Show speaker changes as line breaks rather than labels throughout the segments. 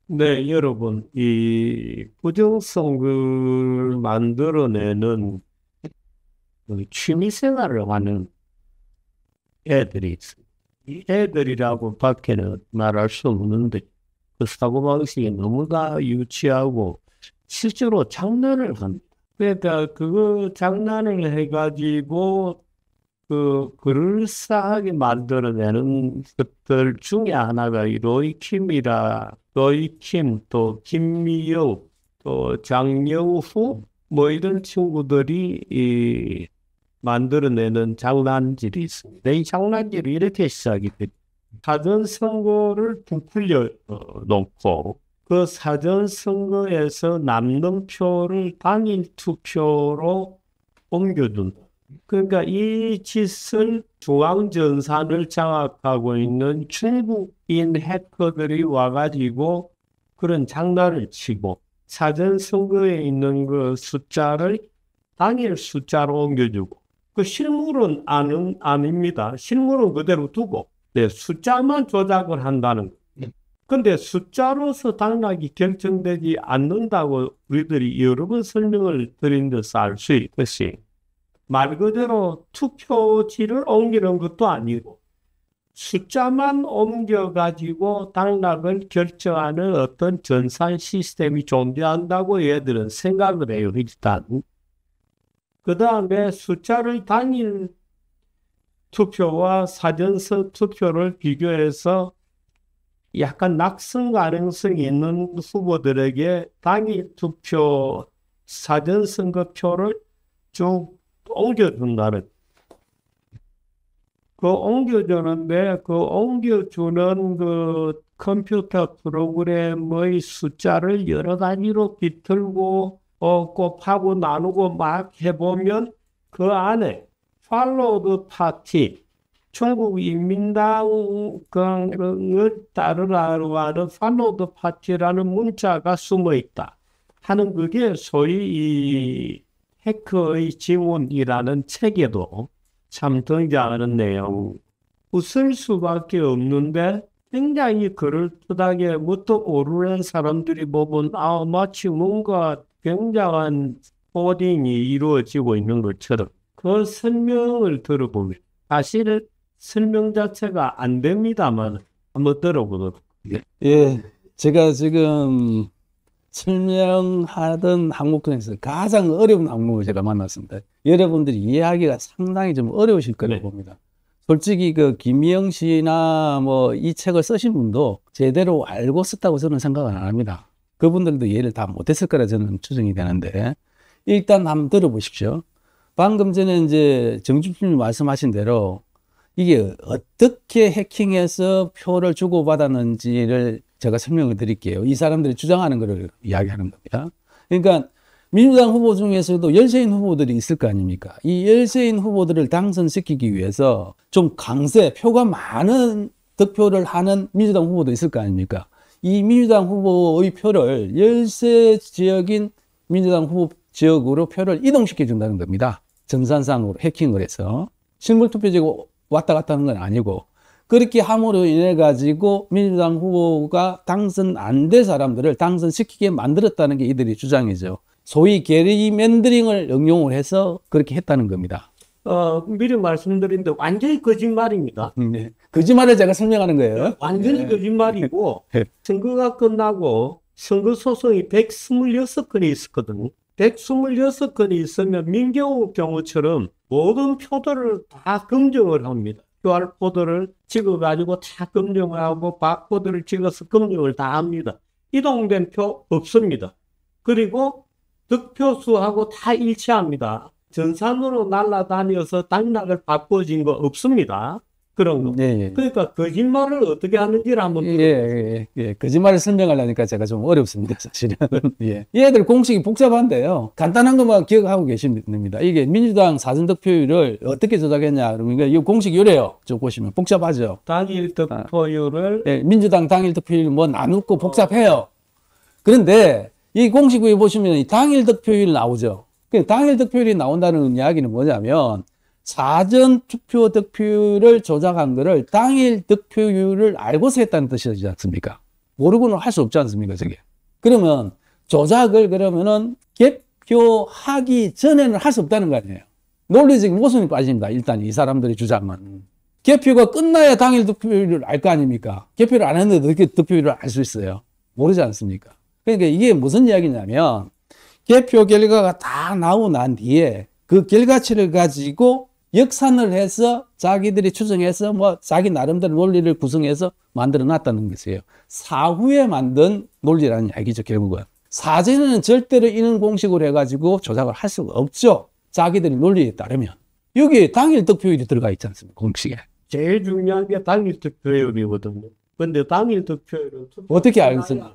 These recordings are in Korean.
네, 여러분, 이 부정선거를 만들어내는 그 취미 생활을 하는 애들이 있습니다. 이 애들이라고 밖에는 말할 수 없는데, 그 사고방식이 너무나 유치하고, 실제로 장난을 합니다. 그러니까 그거 장난을 해가지고, 그럴싸하게 만들어내는 것들 중에 하나가 이 로이킴, 또 김미영, 또 장영후, 뭐 이런 친구들이 만들어내는 장난질이 있습니다. 이 장난질이 이렇게 시작이 됩니다. 사전선거를 부풀려 놓고 그 사전선거에서 남는 표를 당일 투표로 옮겨준다. 그러니까 이 짓을 중앙전산을 장악하고 있는 중국인 해커들이 와가지고 그런 장난을 치고 사전선거에 있는 그 숫자를 당일 숫자로 옮겨주고 그 실물은 아닙니다. 실물은 그대로 두고 네, 숫자만 조작을 한다는 거. 근데 숫자로서 당락이 결정되지 않는다고 우리들이 여러 번 설명을 드린 데서 알 수 있듯이 말 그대로 투표지를 옮기는 것도 아니고 숫자만 옮겨가지고 당락을 결정하는 어떤 전산 시스템이 존재한다고 얘들은 생각을 해요, 일단. 그 다음에 숫자를 당일 투표와 사전서 투표를 비교해서 약간 낙선 가능성이 있는 후보들에게 당일 투표, 사전선거표를 쭉 옮겨준다는. 그 옮겨주는데 그 옮겨주는 그 컴퓨터 프로그램의 숫자를 여러 가지로 비틀고 곱하고 나누고 막 해보면 그 안에 팔로우드 파티, 중국 인민당을 따르라고 하는 팔로우드 파티라는 문자가 숨어 있다 하는 그게 소위 이 해커의 지문이라는 책에도 참 등장하는 내용. 웃을 수밖에 없는데 굉장히 그럴듯하게 뭣도 모르는 사람들이 보면 마치 뭔가 굉장한 코딩이 이루어지고 있는 것처럼 그 설명을 들어보면 사실은 설명 자체가 안 됩니다만 한번 들어보도록.
예, 제가 지금 설명하던 항목 중에서 가장 어려운 항목을 제가 만났습니다. 여러분들이 이해하기가 상당히 좀 어려우실 거라고
네.
봅니다. 솔직히 그 김미영 씨나 뭐 이 책을 쓰신 분도 제대로 알고 썼다고 저는 생각은 안 합니다. 그분들도 이해를 다 못했을 거라 저는 추정이 되는데 일단 한번 들어보십시오. 방금 전에 이제 정주님이 말씀하신 대로 이게 어떻게 해킹해서 표를 주고받았는지를 제가 설명을 드릴게요. 이 사람들이 주장하는 것을 이야기하는 겁니다. 그러니까 민주당 후보 중에서도 열세인 후보들이 있을 거 아닙니까? 이 열세인 후보들을 당선시키기 위해서 좀 강세, 표가 많은 득표를 하는 민주당 후보도 있을 거 아닙니까? 이 민주당 후보의 표를 열세 지역인 민주당 후보 지역으로 표를 이동시켜 준다는 겁니다. 전산상으로 해킹을 해서. 실물투표지고 왔다 갔다 하는 건 아니고 그렇게 함으로 인해 가지고 민주당 후보가 당선 안 된 사람들을 당선시키게 만들었다는 게 이들의 주장이죠. 소위 게리맨더링을 응용을 해서 그렇게 했다는 겁니다.
미리 말씀드린데 완전히 거짓말입니다.
네. 거짓말을 제가 설명하는 거예요.
완전히
네.
거짓말이고
네.
선거가 끝나고 선거 소송이 126건이 있었거든요. 126건이 있으면 민경우 경우처럼 모든 표들을 다 검증을 합니다. QR코드를 찍어가지고 다 검증을 하고 바코드를 찍어서 검증을 다 합니다. 이동된 표 없습니다. 그리고 득표수하고 다 일치합니다. 전산으로 날아다녀서 당락을 바꿔진 거 없습니다. 그런 거.
예, 예.
그러니까 거짓말을 어떻게 하는지를 한번
거짓말을 설명하려니까 제가 좀 어렵습니다, 사실은. 예. 얘들 공식이 복잡한데요. 간단한 것만 기억하고 계시면 됩니다. 이게 민주당 사전득표율을 어떻게 조작했냐, 그러면 이 공식이 이래요. 저 보시면 복잡하죠.
당일 득표율을
예, 민주당 당일 득표율 뭐 나누고 복잡해요. 그런데 이 공식 위에 보시면 이 당일 득표율이 나오죠. 그 당일 득표율이 나온다는 이야기는 뭐냐면 사전 투표 득표율을 조작한 거를 당일 득표율을 알고서 했다는 뜻이지 않습니까? 모르고는 할 수 없지 않습니까, 저게. 그러면 조작을 그러면은 개표하기 전에는 할 수 없다는 거 아니에요. 논리적인 모순이 빠집니다. 일단 이 사람들의 주장은. 개표가 끝나야 당일 득표율을 알 거 아닙니까? 개표를 안 했는데 어떻게 득표율을 알 수 있어요? 모르지 않습니까? 그러니까 이게 무슨 이야기냐면 개표 결과가 다 나오고 난 뒤에 그 결과치를 가지고 역산을 해서 자기들이 추정해서 뭐 자기 나름대로 논리를 구성해서 만들어 놨다는 것이에요. 사후에 만든 논리라는 이야기죠, 결국은. 사전에는 절대로 이런 공식으로 해가지고 조작을 할 수가 없죠. 자기들의 논리에 따르면. 여기 당일 득표율이 들어가 있지 않습니까, 공식에.
제일 중요한 게 당일 득표율이거든요. 근데 당일 득표율은
어떻게 알겠습니까?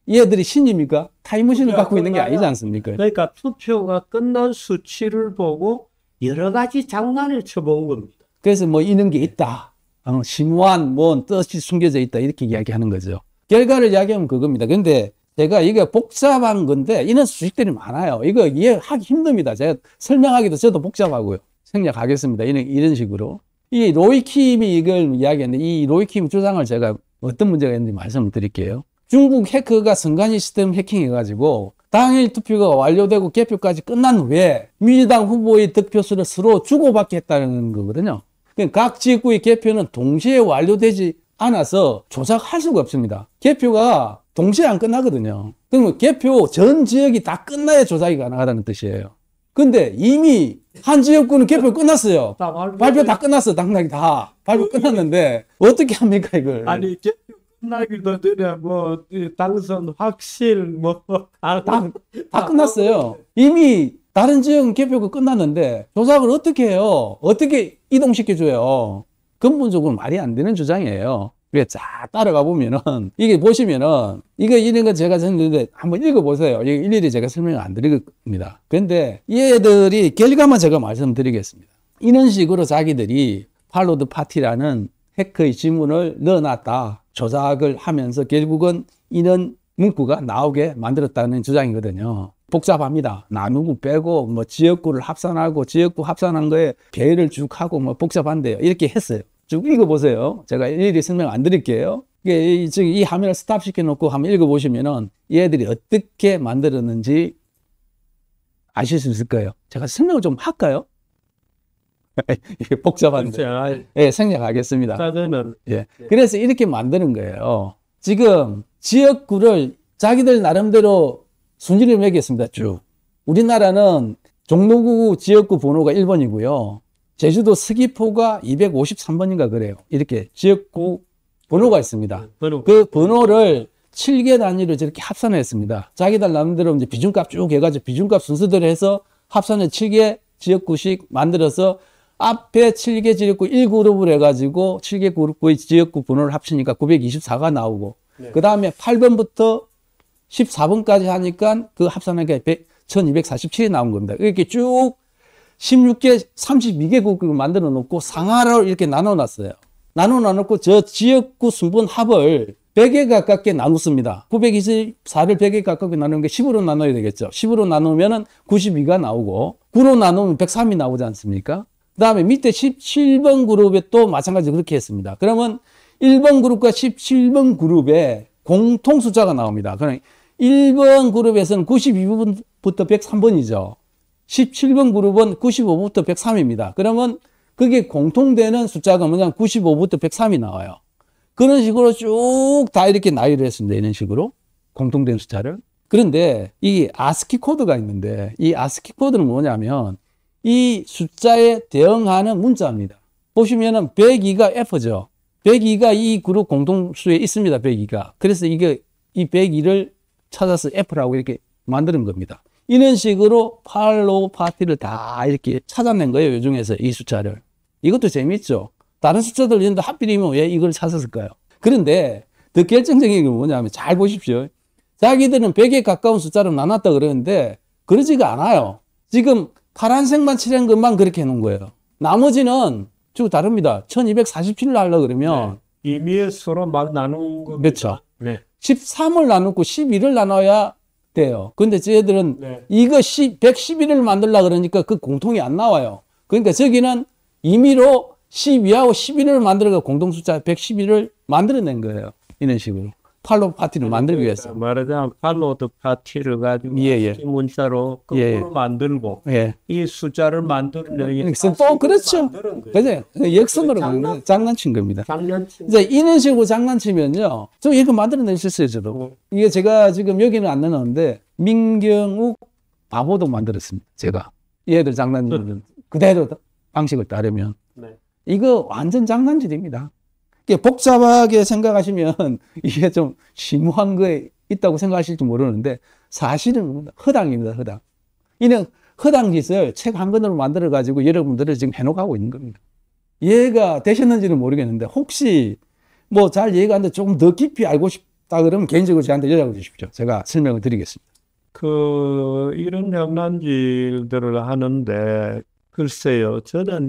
얘들이 신입니까? 타임머신을 갖고 있는 게 아니지 않습니까?
그러니까 투표가 끝난 수치를 보고 여러 가지 장난을 쳐본 겁니다.
그래서 뭐 이런 게 있다. 심오한 뭐 뜻이 숨겨져 있다. 이렇게 이야기하는 거죠. 결과를 이야기하면 그겁니다. 근데 제가 이게 복잡한 건데 이런 수식들이 많아요. 이거 이해하기 힘듭니다. 제가 설명하기도 저도 복잡하고요. 생략하겠습니다. 이런 식으로. 이 로이킴이 이걸 이야기했는데 이 로이킴 주장을 제가 어떤 문제가 있는지 말씀을 드릴게요. 중국 해커가 선관 시스템 해킹해가지고 당일 투표가 완료되고 개표까지 끝난 후에 민주당 후보의 득표수를 서로 주고받게 했다는 거거든요. 각 지역구의 개표는 동시에 완료되지 않아서 조작할 수가 없습니다. 개표가 동시에 안 끝나거든요. 그러면 개표 전 지역이 다 끝나야 조작이 가능하다는 뜻이에요. 근데 이미 한 지역구는 개표 끝났어요. 발표 다 끝났어. 당락이 다 발표 끝났는데 어떻게 합니까 이걸?
아니 개표 끝나기도 전에 뭐 당선 확실
다 끝났어요. 이미 다른 지역은 개표가 끝났는데 조작을 어떻게 해요? 어떻게 이동시켜줘요? 근본적으로 말이 안 되는 주장이에요. 그래 쫙 따라가 보면은 이게 보시면은 이런 거 제가 했는데 한번 읽어보세요. 일일이 제가 설명을 안 드릴 겁니다. 그런데 얘들이 결과만 제가 말씀드리겠습니다. 이런 식으로 자기들이 팔로드 파티라는 해커의 지문을 넣어놨다. 조작을 하면서 결국은 이런 문구가 나오게 만들었다는 주장이거든요. 복잡합니다. 나누고 빼고 뭐 지역구를 합산하고 지역구 합산한 거에 배를 쭉 하고 뭐 복잡한데요. 이렇게 했어요. 쭉 읽어보세요. 제가 일일이 설명 안 드릴게요. 이 화면을 스탑 시켜놓고 한번 읽어보시면은 얘들이 어떻게 만들었는지 아실 수 있을 거예요. 제가 설명을 좀 할까요? 이게 복잡한데. 예, 생략하겠습니다. 예. 그래서 이렇게 만드는 거예요. 지금 지역구를 자기들 나름대로 순위를 매겼습니다. 쭉. 우리나라는 종로구 지역구 번호가 1번이고요. 제주도 서귀포가 253번인가 그래요. 이렇게 지역구 번호가 있습니다. 그 번호를 7개 단위로 저렇게 합산했습니다. 자기들 나름대로 이제 비중값 쭉 해가지고 비중값 순서대로 해서 합산해 7개 지역구씩 만들어서 앞에 7개 지역구 1그룹을 해가지고 7개 그룹의 지역구 번호를 합치니까 924가 나오고 그 다음에 8번부터 14번까지 하니까 그 합산하니까 1247이 나온 겁니다. 이렇게 쭉 16개, 32개 국을 만들어 놓고 상하로 이렇게 나눠 놨어요. 나눠 놔놓고 저 지역구 순번 합을 100에 가깝게 나눴습니다. 924를 100에 가깝게 나누는 게 10으로 나눠야 되겠죠. 10으로 나누면은 92가 나오고 9로 나누면 103이 나오지 않습니까? 그 다음에 밑에 17번 그룹에 또 마찬가지로 그렇게 했습니다. 그러면 1번 그룹과 17번 그룹에 공통 숫자가 나옵니다. 그럼 1번 그룹에서는 92번부터 103번이죠. 17번 그룹은 95부터 103입니다. 그러면 그게 공통되는 숫자가 뭐냐면 95부터 103이 나와요. 그런 식으로 쭉 다 이렇게 나열을 했습니다. 이런 식으로. 공통된 숫자를. 그런데 이 아스키 코드가 있는데 이 아스키 코드는 뭐냐면 이 숫자에 대응하는 문자입니다. 보시면은 102가 F죠. 102가 이 그룹 공통수에 있습니다. 102가. 그래서 이게 이 102를 찾아서 F라고 이렇게 만드는 겁니다. 이런 식으로 팔로우 파티를 다 이렇게 찾아낸 거예요. 이 중에서 이 숫자를. 이것도 재밌죠. 다른 숫자들 있는데 하필이면 왜 이걸 찾았을까요? 그런데 더 결정적인 게 뭐냐면 잘 보십시오. 자기들은 100에 가까운 숫자로 나눴다 그러는데 그러지가 않아요. 지금 파란색만 칠한 것만 그렇게 해놓은 거예요. 나머지는 쭉 다릅니다. 1247을 하려고 그러면
임의의 수로 막 나눈 겁니다.
그렇죠.
네.
13을 나누고 12를 나눠야 돼요. 근데 저희들은 이거 111을 만들려고 그러니까 그 공통이 안 나와요. 그러니까 저기는 임의로 12하고 11을 만들어서 공동숫자 111을 만들어낸 거예요. 이런 식으로. 팔로 파티를 만들기 위해서.
말하자면 팔로드 파티를 가지고
예.
문자로 거꾸로
예.
만들고
예.
이 숫자를 만들려면
그렇죠. 그죠? 역선으로 가는 거예요. 장난친 겁니다.
장난친
이제 이런 식으로 장난치면요. 저 이거 만들어낼 수 있어요, 저도. 이게 제가 지금 여기는 안 넣었는데, 민경욱 바보도 만들었습니다, 제가. 얘들 장난치는 그대로 방식을 따르면.
네.
이거 완전 장난질입니다. 이게 복잡하게 생각하시면 이게 좀 심오한 거에 있다고 생각하실지 모르는데, 사실은 허당입니다, 허당. 이는 허당 짓을 책 한 권으로 만들어가지고 여러분들을 지금 해놓고 있는 겁니다. 이해가 되셨는지는 모르겠는데, 혹시 뭐 잘 이해가 안 돼 조금 더 깊이 알고 싶다 그러면 개인적으로 저한테 연락을 주십시오. 제가 설명을 드리겠습니다.
이런 장난질들을 하는데 글쎄요, 저는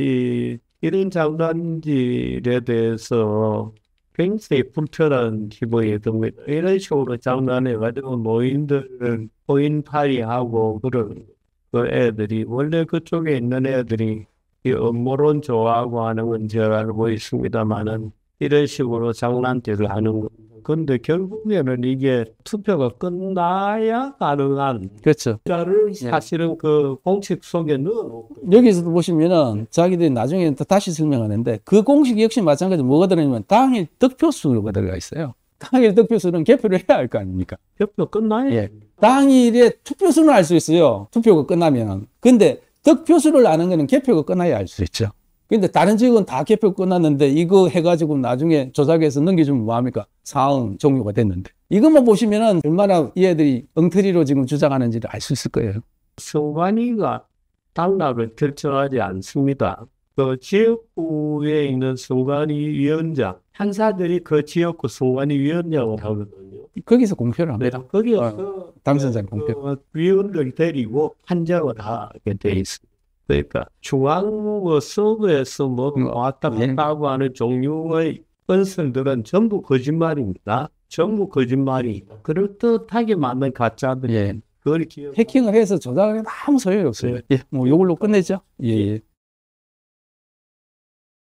이런 장난질에 대해서 굉장히 불편한 기분이 듭니다. 이런 식으로 장난해가지고 노인들을 포인팔이하고 그런 그 애들이 원래 그쪽에 있는 애들이 이 음모론 좋아하고 하는 건 제가 알고 있습니다만은 이런 식으로 장난질을 하는 겁니다. 근데 결국에는 이게 투표가 끝나야 가능한
그렇죠.
숫자를 사실은 그 공식 속에 넣어놓고
여기서도 보시면은 자기들이 나중에 또 다시 설명하는데 그 공식 역시 마찬가지로 뭐가 들어있냐면 당일 득표수가 들어가 있어요. 당일 득표수는 개표를 해야 할 거 아닙니까?
투표 끝나야
예. 당일에 투표수는 알 수 있어요. 투표가 끝나면. 근데 득표수를 아는 거는 개표가 끝나야 알 수 있죠. 근데 다른 지역은 다 개표 끝났는데 이거 해가지고 나중에 조작해서 넘겨주면 뭐합니까? 사항 종료가 됐는데. 이것만 보시면은 얼마나 이 애들이 엉터리로 지금 주장하는지를 알 수 있을 거예요.
선관위가 당락을 결정하지 않습니다. 그 지역구에 있는 선관위 위원장, 판사들이 그 지역구 선관위 위원장을 하거든요.
거기서 공표를 합니다.
거기서
당선자 공표.
위원들 데리고 판정을 하게 돼 있습니다. 그러니까 중앙 서버에서 왔다 갔다 하고 하는 종류의 건설들은 전부 거짓말입니다. 전부 거짓말이 그럴듯하게 만든 가짜들이
예.
그걸 기억.
해킹을 해서 조작을 해도 아무 소용이 없어요. 예. 뭐 이걸로 끝내죠. 예.